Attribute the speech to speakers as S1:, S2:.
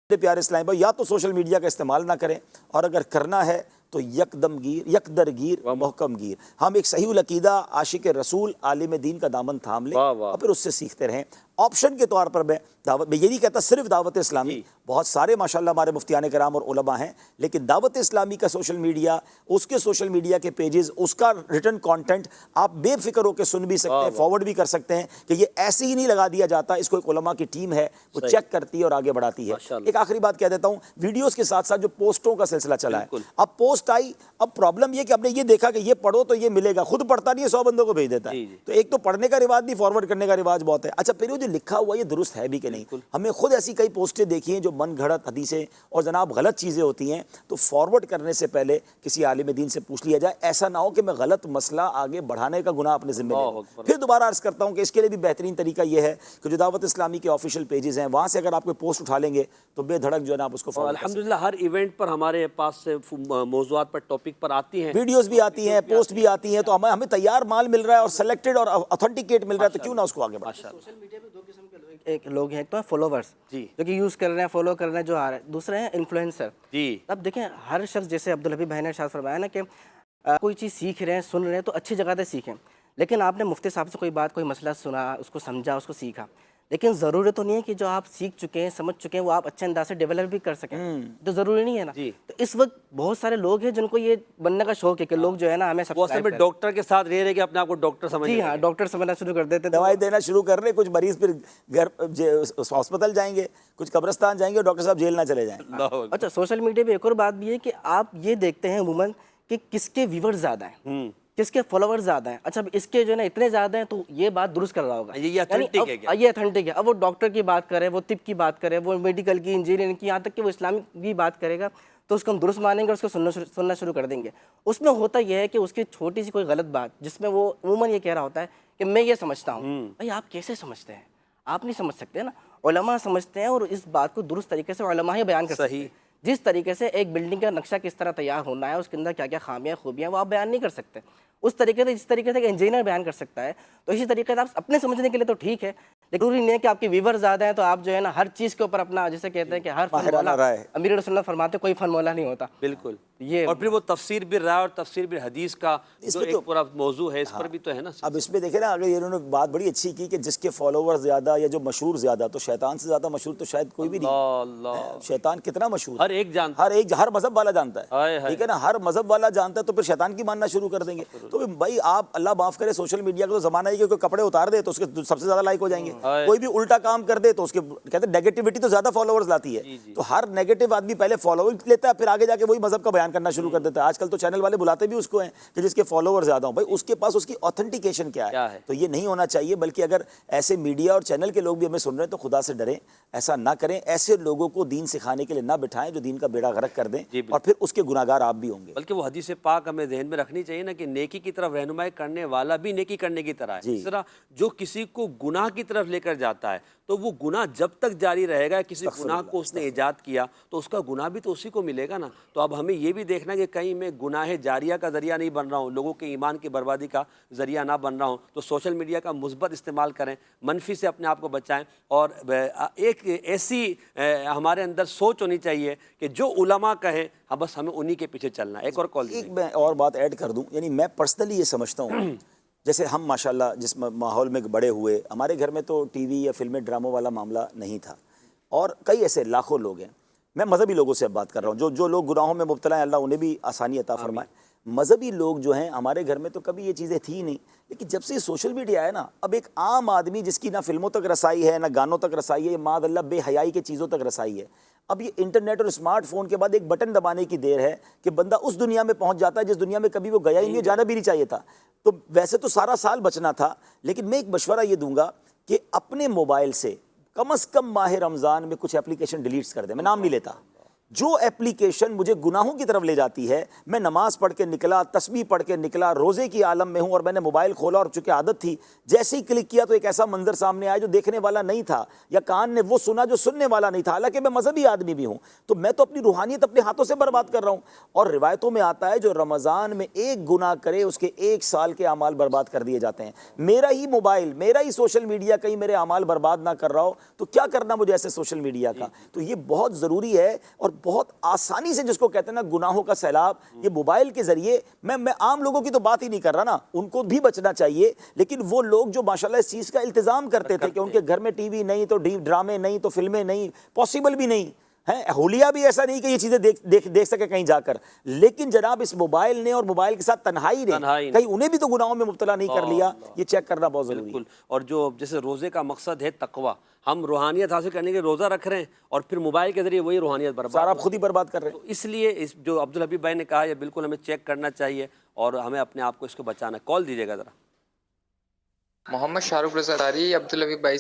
S1: پیارے اسلام بھائی، یا تو سوشل میڈیا کا استعمال نہ کریں، اور اگر کرنا ہے تو یکدر گیر محکم گیر. ہم ایک صحیح العقیدہ عاشق رسول عالم دین کا دامن تھام لیں اور پھر اس سے سیکھتے رہیں. آپشن کے طور پر میں یہ نہیں کہتا صرف دعوت اسلامی، بہت سارے ماشاءاللہ ہمارے مفتیان کرام اور علماء ہیں، لیکن دعوت اسلامی کا سوشل میڈیا، اس کے سوشل میڈیا کے پیجز، اس کا ریٹن کانٹینٹ آپ بے فکر ہو کے سن بھی سکتے ہیں، فارورڈ بھی کر سکتے ہیں کہ یہ ایسے ہی نہیں لگا دیا جاتا. اس کو ایک علماء کی ٹیم ہے، وہ چیک کرتی ہے اور آگے بڑھاتی ہے. ایک آخری بات کہہ دیتا ہوں، ویڈیوز کے ساتھ ساتھ جو پوسٹوں کا سلسلہ چلا ہے، اب پوسٹ آئی، اب پرابلم یہ کہ آپ نے یہ دیکھا کہ یہ پڑھو تو یہ ملے گا، خود پڑھتا نہیں ہے، 100 بندوں کو بھیج دیتا ہے. تو ایک تو پڑھنے کا رواج نہیں، فارورڈ کرنے کا رواج بہت ہے. اچھا پھر وہ جو لکھا ہوا یہ درست ہے بھی کہ نہیں؟ ہمیں خود ایسی کئی پوسٹیں دیکھی ہیں جو من گھڑت حدیثیں اور جناب غلط چیزیں ہوتی ہیں، تو فارورڈ کرنے سے پہلے کسی عالم دین سے پوچھ لیا جائے. ایسا نہ ہو کہ میں غلط مسئلہ آگے بڑھانے کا گناہ اپنے ذمہ لے لوں. پھر دوبارہ عرض کرتا ہوں کہ اس کے لیے بھی بہترین طریقہ یہ ہے کہ جو دعوت اسلامی کے آفیشیل پیجز ہیں، وہاں سے اگر آپ کوئی پوسٹ اٹھا لیں گے تو بے دھڑک جو ہے نا آپ اس کو فارورڈ.
S2: الحمدللہ ہر ایونٹ پر ہمارے پاس سے موضوعات پر ٹاپک پر آتی ہیں،
S1: ویڈیوز بھی آتی ہیں، پوسٹ بھی آتی ہیں، تو ہمیں تیار مال مل رہا ہے اور سلیکٹڈ اور اتھینٹیکیٹ مل رہا ہے، تو کیوں نہ اس کو آگے بڑھائیں.
S3: سوشل میڈیا پہ دو قسم کے لوگ ہیں. ایک تو فالوورز جو کہ یوز کر رہے ہیں، فالو کر رہے ہیں، جو آ رہے ہیں. دوسرے ہیں انفلوئنسر. اب دیکھیں ہر شخص، جیسے عبدالحبیب بھائی نے ارشاد فرمایا نا کہ کوئی چیز سیکھ رہے ہیں، سن رہے ہیں تو اچھی جگہ سے سیکھیں. لیکن آپ نے مفتی صاحب سے کوئی بات، کوئی مسئلہ سنا، اس کو سمجھا، اس کو سیکھا، لیکن ضروری تو نہیں ہے کہ جو آپ سیکھ چکے ہیں، سمجھ چکے ہیں، وہ آپ اچھے انداز سے ڈیولپ بھی کر سکیں. تو ضروری نہیں ہے نا. تو اس وقت بہت سارے لوگ ہیں جن کو یہ بننے کا شوق ہے کہ لوگ جو ہے نا ہمیں
S2: سبسکرائب کریں. ڈاکٹر کے ساتھ رہ کہ اپنے آپ کو ڈاکٹر سمجھ.
S3: جی ہاں، ڈاکٹر سمجھنا شروع کر دیتے ہیں،
S1: دوائی دینا شروع کر رہے. کچھ مریض پھر گھر ہاسپتال جائیں گے، کچھ قبرستان جائیں گے، ڈاکٹر صاحب جیل نہ چلے جائیں.
S3: اچھا سوشل میڈیا پہ ایک اور بات بھی ہے کہ آپ یہ دیکھتے ہیں عموماً کہ کس کے ویور زیادہ ہیں، کس کے فالوور زیادہ ہیں. اچھا اس کے جو ہے نا اتنے زیادہ ہیں تو یہ بات درست کر رہا ہوگا، یہ اتھینٹک ہے. اب وہ ڈاکٹر کی بات کرے، وہ طب کی بات کرے، وہ میڈیکل کی، انجینئرنگ کی، یہاں تک کہ وہ اسلامک بھی بات کرے گا تو اس کو ہم درست مانیں گے، اس کو سننا شروع کر دیں گے. اس میں ہوتا یہ ہے کہ اس کی چھوٹی سی کوئی غلط بات جس میں وہ عموماً یہ کہہ رہا ہوتا ہے کہ میں یہ سمجھتا ہوں. بھائی آپ کیسے سمجھتے ہیں؟ آپ نہیں سمجھ سکتے نا، علماء سمجھتے ہیں، اور اس بات کو درست طریقے سے علماء ہی بیان کر سکتے ہیں. جس طریقے سے ایک بلڈنگ کا نقشہ کس طرح تیار ہونا ہے، اس کے اندر کیا کیا خامیاں خوبیاں، وہ آپ بیان نہیں کر سکتے اس طریقے سے جس طریقے سے ایک انجینئر بیان کر سکتا ہے. تو اسی طریقے سے آپ اپنے سمجھنے کے لیے تو ٹھیک ہے، لیکن ضروری نہیں ہے کہ آپ کے ویور زیادہ ہیں تو آپ جو ہے نا ہر چیز کے اوپر اپنا، جیسے کہتے ہیں کہ ہر فن مولا، امیر سنت فرماتے کوئی فن مولا نہیں ہوتا.
S2: بالکل. یہ اور پھر وہ تفسیر بھی رائے اور تفسیر بھی حدیث کا جو ایک پورا موضوع ہے، اس پر بھی تو ہے نا.
S1: اب اس میں دیکھیں نا، اگر انہوں نے بات بڑی اچھی کی کہ جس کے فالوور زیادہ یا جو مشہور زیادہ، تو شیطان سے زیادہ مشہور تو شاید کوئی بھی نہیں. شیطان کتنا مشہور،
S2: ہر ایک جانتا ہے،
S1: ہر مذہب والا جانتا ہے، ٹھیک ہے نا، ہر مذہب والا جانتا ہے. تو پھر شیطان کی ماننا شروع کر دیں گے. تو بھائی آپ اللہ معاف کرے، سوشل میڈیا کا تو زمانہ ہے کہ کوئی کپڑے اتار دے تو اس کے سب سے زیادہ لائک ہو جائیں گے، کوئی بھی الٹا کام کر دے تو اس کے کہتے ہیں نیگیٹیوٹی تو زیادہ فالوورز لاتی ہے. تو ہر نیگیٹو آدمی پہلے فالوور لیتا ہے، پھر آگے جا کے وہی مذہب کا بیان کرنا شروع کر دیتا ہے. آج کل تو چینل والے بلاتے بھی اس کو ہیں کہ جس کے فالوور زیادہ ہوں. بھائی اس کے پاس اس کی اوتھینٹیکیشن کیا ہے؟ تو یہ نہیں ہونا چاہیے. بلکہ اگر ایسے میڈیا اور چینل کے لوگ بھی ہمیں سن رہے ہیں تو خدا سے ڈریں، ایسا نہ کریں. ایسے لوگوں کو دین سکھانے کے لیے نہ بٹھائیں جو دین کا بیڑا غرق کر دیں، اور پھر اس کے گناہگار آپ بھی ہوں گے.
S2: بلکہ وہ حدیث پاک ہمیں ذہن میں رکھنی چاہیے نا کہ نیکی کی طرف رہنمائی کرنے والا بھی نیکی کرنے کی طرح ہے. اس طرح جو کسی کو گناہ کی طرف لے کر جاتا ہے تو وہ گناہ جب تک جاری رہے گا، کسی گناہ کو اس نے ایجاد کیا تو اس کا گناہ بھی تو اسی کو ملے گا نا. تو اب ہمیں یہ بھی دیکھنا کہ کہیں میں گناہ جاریہ کا ذریعہ نہیں بن رہا ہوں، لوگوں کے ایمان کی بربادی کا ذریعہ نہ بن رہا ہوں. تو سوشل میڈیا کا مثبت استعمال کریں، منفی سے اپنے آپ کو بچائیں. اور ایک ایسی ہمارے اندر سوچ ہونی چاہیے کہ جو علماء کہیں بس ہمیں انہی کے پیچھے چلنا ہے. ایک اور کال،
S1: ایک میں اور بات ایڈ کر دوں. یعنی میں پرسنلی یہ سمجھتا ہوں، جیسے ہم ماشاءاللہ جس ماحول میں بڑے ہوئے، ہمارے گھر میں تو ٹی وی یا فلمیں ڈراموں والا معاملہ نہیں تھا، اور کئی ایسے لاکھوں لوگ ہیں. میں مذہبی لوگوں سے اب بات کر رہا ہوں، جو لوگ گناہوں میں مبتلا ہیں، اللہ انہیں بھی آسانی عطا فرمائے. مذہبی لوگ جو ہیں، ہمارے گھر میں تو کبھی یہ چیزیں تھی نہیں، لیکن جب سے یہ سوشل میڈیا ہے نا، اب ایک عام آدمی جس کی نہ فلموں تک رسائی ہے، نہ گانوں تک رسائی ہے، معاذ اللہ بے حیائی کے چیزوں تک رسائی ہے. اب یہ انٹرنیٹ اور اسمارٹ فون کے بعد ایک بٹن دبانے کی دیر ہے کہ بندہ اس دنیا میں پہنچ جاتا ہے جس دنیا میں کبھی وہ گیا ہی نہیں، جانا بھی نہیں چاہیے تھا. تو ویسے تو سارا سال بچنا تھا، لیکن میں ایک مشورہ یہ دوں گا کہ اپنے موبائل سے کم از کم ماہ رمضان میں کچھ اپلیکیشن ڈیلیٹس کر دیں. میں نام نہیں لیتا، جو ایپلیکیشن مجھے گناہوں کی طرف لے جاتی ہے، میں نماز پڑھ کے نکلا، تسبیح پڑھ کے نکلا، روزے کی عالم میں ہوں اور میں نے موبائل کھولا اور چونکہ عادت تھی جیسے ہی کلک کیا تو ایک ایسا منظر سامنے آیا جو دیکھنے والا نہیں تھا، یا کان نے وہ سنا جو سننے والا نہیں تھا، حالانکہ میں مذہبی آدمی بھی ہوں، تو میں تو اپنی روحانیت اپنے ہاتھوں سے برباد کر رہا ہوں۔ اور روایتوں میں آتا ہے جو رمضان میں ایک گناہ کرے اس کے 1 سال کے اعمال برباد کر دیے جاتے ہیں۔ میرا ہی موبائل، میرا ہی سوشل میڈیا کہیں میرے اعمال برباد نہ کر رہا ہو تو کیا کرنا مجھے ایسے سوشل میڈیا کا۔ تو یہ بہت ضروری ہے، اور بہت آسانی سے جس کو کہتے ہیں نا گناہوں کا سیلاب، یہ موبائل کے ذریعے میں عام لوگوں کی تو بات ہی نہیں کر رہا نا، ان کو بھی بچنا چاہیے، لیکن وہ لوگ جو ماشاءاللہ اس چیز کا التزام کرتے تھے کہ ان کے گھر میں ٹی وی نہیں تو ڈرامے نہیں تو فلمیں نہیں، پاسبل بھی نہیں ہے، اہلیہ بھی ایسا نہیں کہ یہ چیزیں دیکھ سکے کہیں جا کر، لیکن جناب اس موبائل نے اور موبائل کے ساتھ تنہائی نے کہیں انہیں بھی تو گناہوں میں مبتلا نہیں کر لیا، یہ چیک کرنا بہت ضروری ہے۔
S2: اور جو جیسے روزے کا مقصد ہے تقوی، ہم روحانیت حاصل کرنے کے روزہ رکھ رہے ہیں اور پھر موبائل کے ذریعے وہی روحانیت برباد،
S1: سارا آپ خود ہی برباد کر رہے ہیں۔
S2: تو اس لیے جو عبدالحبیب بھائی نے کہا یہ بالکل ہمیں چیک کرنا چاہیے اور ہمیں اپنے آپ کو اس کو بچانا۔ کال دیجیے گا ذرا۔
S4: محمد شاہ رخ رضا تاری عبدالحبیب بھائی